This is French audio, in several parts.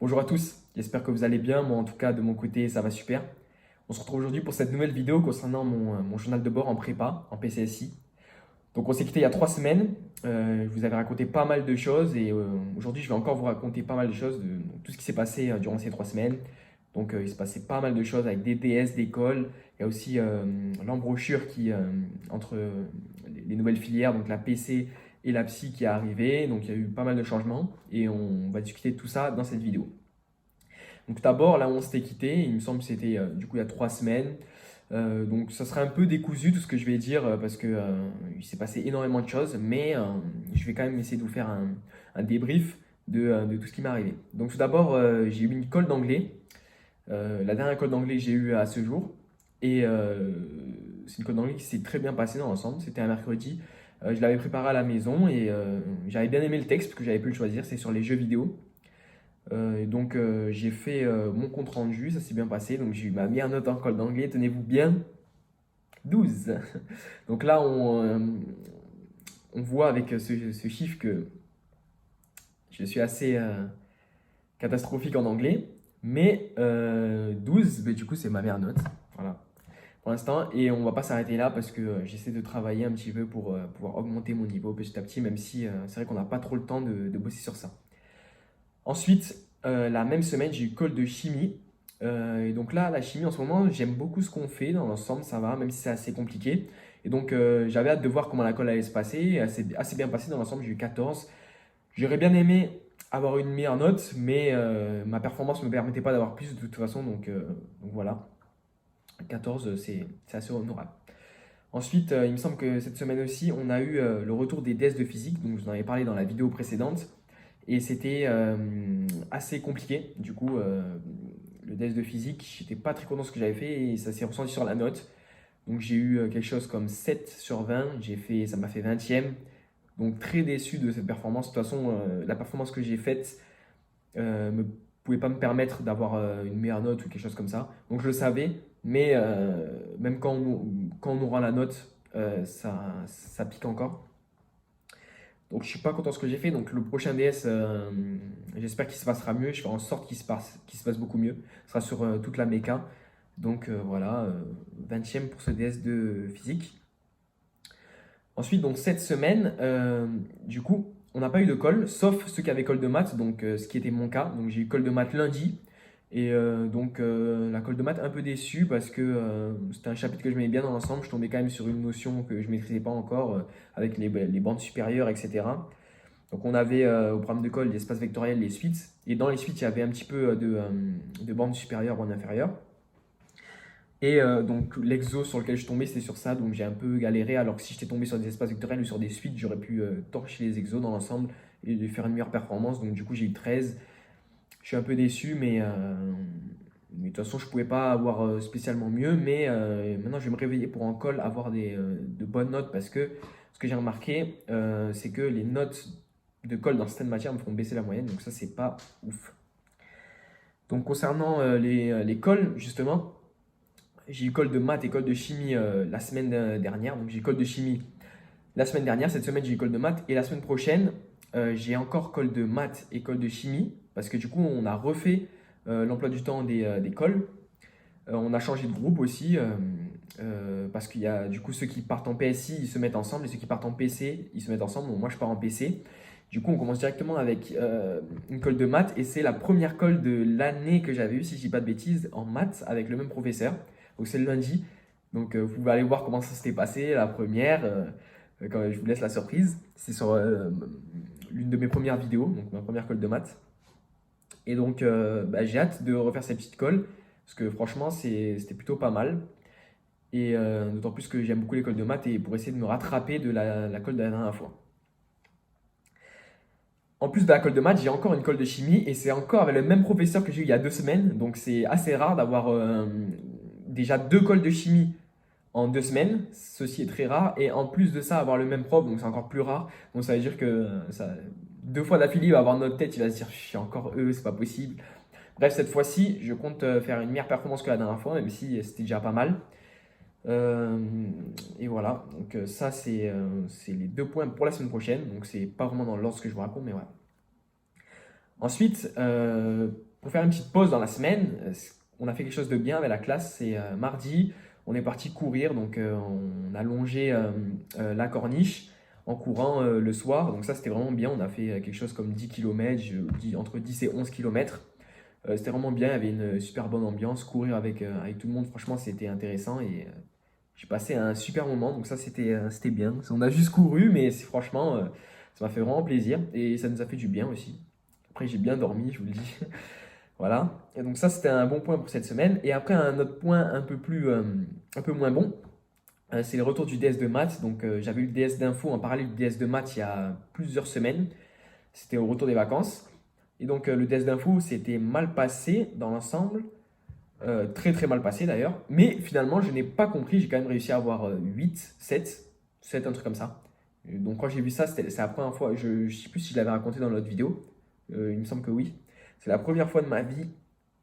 Bonjour à tous, j'espère que vous allez bien. Moi, en tout cas, de mon côté, ça va super. On se retrouve aujourd'hui pour cette nouvelle vidéo concernant mon journal de bord en prépa, en PCSI. Donc, on s'est quitté il y a 3 semaines. Je vous avais raconté pas mal de choses et aujourd'hui, je vais encore vous raconter pas mal de choses de tout ce qui s'est passé durant ces 3 semaines. Donc, il se passait pas mal de choses avec des DS d'école. Il y a aussi l'embrochure entre les nouvelles filières, donc la PC et la psy qui est arrivée. Donc, il y a eu pas mal de changements et on va discuter de tout ça dans cette vidéo. Donc d'abord, là où on s'était quitté, il me semble que c'était du coup il y a 3 semaines. Donc ça sera un peu décousu tout ce que je vais dire parce que il s'est passé énormément de choses, mais je vais quand même essayer de vous faire un débrief de tout ce qui m'est arrivé. Donc tout d'abord, j'ai eu une colle d'anglais, la dernière colle d'anglais que j'ai eue à ce jour, et c'est une colle d'anglais qui s'est très bien passée dans l'ensemble. C'était un mercredi, je l'avais préparé à la maison et j'avais bien aimé le texte parce que j'avais pu le choisir, c'est sur les jeux vidéo. Et donc j'ai fait mon compte rendu, ça s'est bien passé. Donc j'ai eu ma meilleure note en colle d'anglais, tenez-vous bien, 12. Donc là on voit avec ce chiffre que je suis assez catastrophique en anglais. Mais 12, du coup c'est ma meilleure note. Voilà, pour l'instant. Et on va pas s'arrêter là parce que j'essaie de travailler un petit peu pour pouvoir augmenter mon niveau petit à petit, même si c'est vrai qu'on n'a pas trop le temps de bosser sur ça. Ensuite, la même semaine, j'ai eu colle de chimie. Et donc là, la chimie en ce moment, j'aime beaucoup ce qu'on fait dans l'ensemble, ça va, même si c'est assez compliqué. Et donc j'avais hâte de voir comment la colle allait se passer. Elle assez bien passé dans l'ensemble, j'ai eu 14. J'aurais bien aimé avoir une meilleure note, mais ma performance ne me permettait pas d'avoir plus de toute façon. Donc voilà, 14, c'est assez honorable. Ensuite, il me semble que cette semaine aussi, on a eu le retour des tests de physique. Donc je vous en avais parlé dans la vidéo précédente. Et c'était assez compliqué. Du coup, le test de physique, j'étais pas très content de ce que j'avais fait et ça s'est ressenti sur la note. Donc j'ai eu quelque chose comme 7 sur 20. Ça m'a fait 20e. Donc très déçu de cette performance. De toute façon, la performance que j'ai faite ne pouvait pas me permettre d'avoir une meilleure note ou quelque chose comme ça. Donc je le savais, mais même quand on aura la note, ça pique encore. Donc je suis pas content de ce que j'ai fait. Donc le prochain DS, j'espère qu'il se passera mieux. Je ferai en sorte qu'il se passe beaucoup mieux. Ce sera sur toute la méca. Donc voilà, 20e pour ce DS de physique. Ensuite, donc cette semaine, du coup, on n'a pas eu de colle, sauf ceux qui avaient colle de maths, donc ce qui était mon cas. Donc j'ai eu colle de maths lundi. Et la colle de maths un peu déçu parce que c'était un chapitre que je m'aimais bien dans l'ensemble. Je tombais quand même sur une notion que je ne maîtrisais pas encore avec les bandes supérieures, etc. Donc on avait au programme de colle l'espace vectoriel, les suites. Et dans les suites, il y avait un petit peu de bandes supérieures, bandes inférieures. Et donc l'exo sur lequel je tombais, c'était sur ça. Donc j'ai un peu galéré. Alors que si j'étais tombé sur des espaces vectoriels ou sur des suites, j'aurais pu torcher les exos dans l'ensemble et de faire une meilleure performance. Donc du coup, j'ai eu 13. Je suis un peu déçu, mais de toute façon, je ne pouvais pas avoir spécialement mieux. Mais maintenant, je vais me réveiller pour en colle avoir de bonnes notes parce que ce que j'ai remarqué, c'est que les notes de colle dans certaines matières me font baisser la moyenne. Donc ça, c'est pas ouf. Donc concernant les colles, justement, j'ai eu colle de maths et colle de chimie la semaine dernière. Donc j'ai eu colle de chimie la semaine dernière. Cette semaine, j'ai eu colle de maths. Et la semaine prochaine, j'ai encore colle de maths et colle de chimie. Parce que du coup, on a refait l'emploi du temps des colles. On a changé de groupe aussi. Parce qu'il y a du coup ceux qui partent en PSI, ils se mettent ensemble. Et ceux qui partent en PC, ils se mettent ensemble. Donc moi, je pars en PC. Du coup, on commence directement avec une colle de maths. Et c'est la première colle de l'année que j'avais eue, si je dis pas de bêtises, en maths avec le même professeur. Donc c'est le lundi. Donc vous pouvez aller voir comment ça s'était passé, la première. Quand je vous laisse la surprise. C'est sur l'une de mes premières vidéos, donc ma première colle de maths. Et donc j'ai hâte de refaire cette petite colle. Parce que franchement, c'était plutôt pas mal. Et d'autant plus que j'aime beaucoup l'école de maths et pour essayer de me rattraper de la colle de la dernière fois. En plus de la colle de maths, j'ai encore une colle de chimie et c'est encore avec le même professeur que j'ai eu il y a 2 semaines. Donc c'est assez rare d'avoir déjà 2 colles de chimie en 2 semaines. Ceci est très rare. Et en plus de ça, avoir le même prof, donc c'est encore plus rare. Donc ça veut dire que 2 fois d'affilée, il va avoir notre tête, il va se dire, je suis encore eux, c'est pas possible. Bref, cette fois-ci, je compte faire une meilleure performance que la dernière fois, même si c'était déjà pas mal. Euh, et voilà, donc ça c'est les 2 points pour la semaine prochaine. Donc c'est pas vraiment dans l'ordre que je vous raconte, mais voilà. Ensuite, pour faire une petite pause dans la semaine, on a fait quelque chose de bien avec la classe. C'est mardi, on est parti courir, donc on a longé la corniche en courant le soir. Donc ça, c'était vraiment bien. On a fait quelque chose comme 10 km, entre 10 et 11 km. C'était vraiment bien, il y avait une super bonne ambiance. Courir avec tout le monde, franchement, c'était intéressant et j'ai passé un super moment. Donc ça, c'était bien. On a juste couru, mais franchement, ça m'a fait vraiment plaisir et ça nous a fait du bien aussi. Après, j'ai bien dormi, je vous le dis. Voilà. Et donc ça, c'était un bon point pour cette semaine. Et après, un autre point un peu moins bon, c'est le retour du DS de maths. Donc j'avais eu le DS d'info en parallèle du DS de maths il y a plusieurs semaines. C'était au retour des vacances. Et donc le DS d'info s'était mal passé dans l'ensemble. Très très mal passé d'ailleurs. Mais finalement, je n'ai pas compris. J'ai quand même réussi à avoir 8, 7, un truc comme ça. Donc quand j'ai vu ça, c'est la première fois. Je ne sais plus si je l'avais raconté dans l'autre vidéo. Il me semble que oui. C'est la première fois de ma vie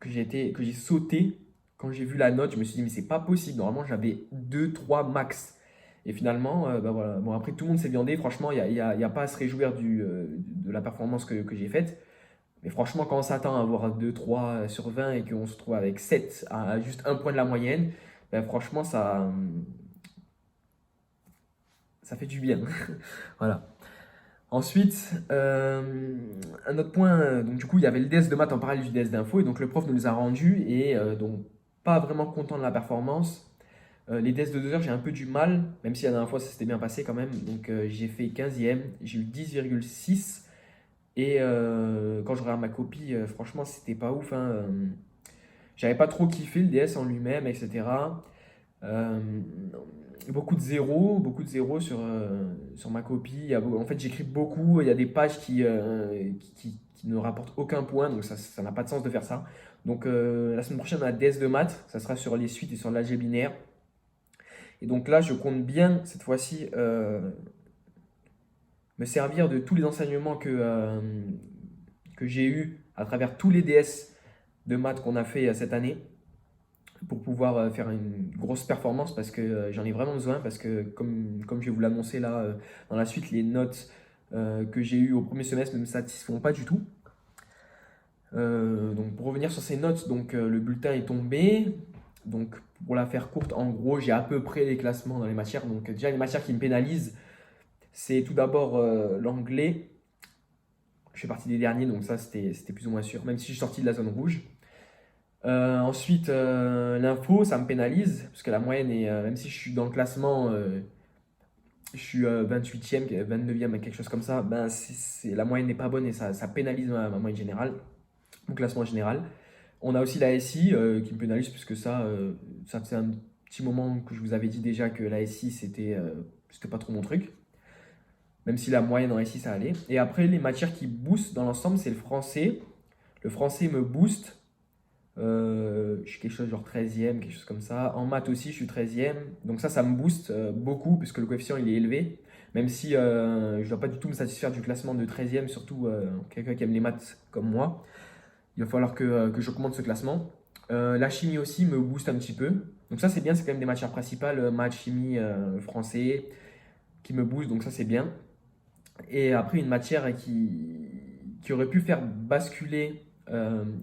que j'ai sauté quand j'ai vu la note. Je me suis dit, mais c'est pas possible. Normalement, j'avais 2, 3 max. Et finalement, bah voilà. Bon, après, tout le monde s'est viandé. Franchement, il y a pas à se réjouir de la performance que j'ai faite. Mais franchement, quand on s'attend à avoir 2, 3 sur 20 et qu'on se trouve avec 7 à juste un point de la moyenne, ben franchement, ça fait du bien. Voilà. Ensuite, un autre point, donc du coup, il y avait le DS de maths en parallèle du DS d'info, et donc le prof nous les a rendus, et donc pas vraiment content de la performance. Les DS de 2 heures, j'ai un peu du mal, même si la dernière fois ça s'était bien passé quand même. Donc j'ai fait 15e, j'ai eu 10,6, et quand je regarde ma copie, franchement, c'était pas ouf, hein. J'avais pas trop kiffé le DS en lui-même, etc. Euh, beaucoup de zéros sur ma copie. En fait, j'écris beaucoup. Il y a des pages qui ne rapportent aucun point, donc ça n'a pas de sens de faire ça. Donc, la semaine prochaine, on a DS de maths. Ça sera sur les suites et sur l'algèbre binaire. Et donc là, je compte bien, cette fois-ci, me servir de tous les enseignements que j'ai eus à travers tous les DS de maths qu'on a fait cette année pour pouvoir faire une grosse performance parce que j'en ai vraiment besoin parce que comme je vais vous l'annoncer là dans la suite, les notes que j'ai eues au premier semestre ne me satisfont pas du tout. Donc pour revenir sur ces notes, donc le bulletin est tombé. Donc pour la faire courte, en gros, j'ai à peu près les classements dans les matières. Donc déjà les matières qui me pénalisent, c'est tout d'abord l'anglais. Je fais partie des derniers, donc ça c'était plus ou moins sûr, même si je suis sorti de la zone rouge. Ensuite, l'info, ça me pénalise, parce que la moyenne est, même si je suis dans le classement, je suis 28e, 29e, quelque chose comme ça, ben la moyenne n'est pas bonne et ça pénalise ma moyenne générale, mon classement général. On a aussi la SI qui me pénalise, puisque ça faisait un petit moment que je vous avais dit déjà que la SI, c'était pas trop mon truc, même si la moyenne en SI, ça allait. Et après, les matières qui boostent dans l'ensemble, c'est le français. Le français me booste. Je suis quelque chose genre 13e, quelque chose comme ça. En maths aussi, je suis 13e. Donc ça me booste beaucoup puisque le coefficient il est élevé. Même si je ne dois pas du tout me satisfaire du classement de 13e, surtout quelqu'un qui aime les maths comme moi. Il va falloir que j'augmente ce classement. La chimie aussi me booste un petit peu. Donc ça c'est bien, c'est quand même des matières principales, maths, chimie, français, qui me boostent. Donc ça c'est bien. Et après une matière qui aurait pu faire basculer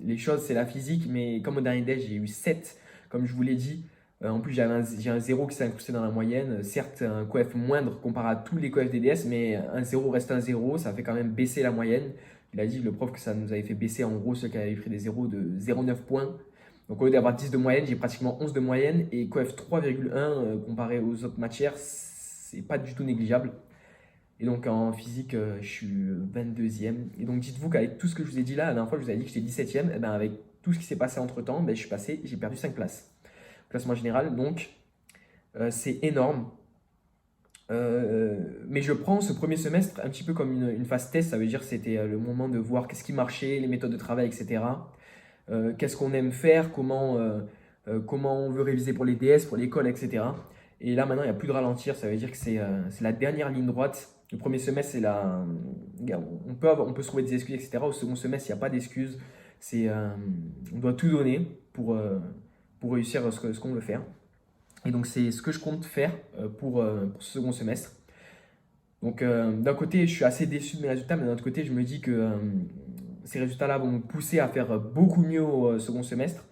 les choses, c'est la physique, mais comme au dernier DES, j'ai eu 7, comme je vous l'ai dit. En plus, j'ai un 0 qui s'est incrusté dans la moyenne. Certes, un coef moindre comparé à tous les coefs des DS, mais un 0 reste un 0, ça fait quand même baisser la moyenne. Il a dit, le prof, que ça nous avait fait baisser en gros ceux qui avaient pris des 0 de 0,9 points. Donc au lieu d'avoir 10 de moyenne, j'ai pratiquement 11 de moyenne, et coef 3,1 comparé aux autres matières, c'est pas du tout négligeable. Et donc en physique, je suis 22e. Et donc dites-vous qu'avec tout ce que je vous ai dit là, la dernière fois je vous avais dit que j'étais 17e, et ben avec tout ce qui s'est passé entre temps, ben, j'ai perdu 5 places. Classement général, donc c'est énorme. Mais je prends ce premier semestre un petit peu comme une phase test, ça veut dire que c'était le moment de voir qu'est-ce qui marchait, les méthodes de travail, etc. Qu'est-ce qu'on aime faire, comment on veut réviser pour les DS, pour l'école, etc. Et là maintenant il n'y a plus de ralentir, ça veut dire que c'est la dernière ligne droite. Le premier semestre, on peut se trouver des excuses, etc. Au second semestre, il n'y a pas d'excuses. On doit tout donner pour réussir ce qu'on veut faire. Et donc, c'est ce que je compte faire pour ce second semestre. Donc, d'un côté, je suis assez déçu de mes résultats, mais d'un autre côté, je me dis que ces résultats-là vont me pousser à faire beaucoup mieux au second semestre.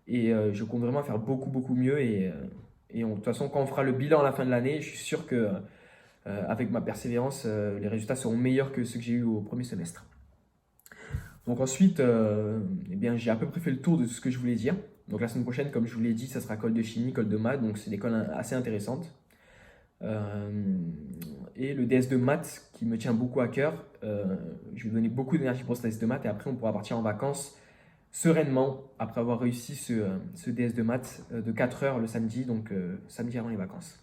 Et je compte vraiment faire beaucoup mieux. Et de toute façon, quand on fera le bilan à la fin de l'année, je suis sûr que avec ma persévérance, les résultats seront meilleurs que ceux que j'ai eu au premier semestre. Donc ensuite, eh bien, j'ai à peu près fait le tour de tout ce que je voulais dire. Donc la semaine prochaine, comme je vous l'ai dit, ça sera colle de chimie, colle de maths, donc c'est des colles assez intéressantes. Et le DS de maths qui me tient beaucoup à cœur, je vais donner beaucoup d'énergie pour ce DS de maths et après on pourra partir en vacances sereinement après avoir réussi ce DS de maths de 4 heures le samedi, donc samedi avant les vacances.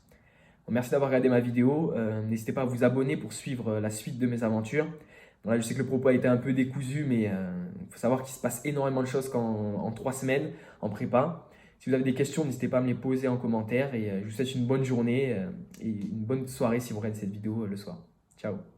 Bon, merci d'avoir regardé ma vidéo, n'hésitez pas à vous abonner pour suivre la suite de mes aventures. Bon, là, je sais que le propos a été un peu décousu, mais il faut savoir qu'il se passe énormément de choses en 3 semaines en prépa. Si vous avez des questions, n'hésitez pas à me les poser en commentaire et je vous souhaite une bonne journée et une bonne soirée si vous regardez cette vidéo le soir. Ciao!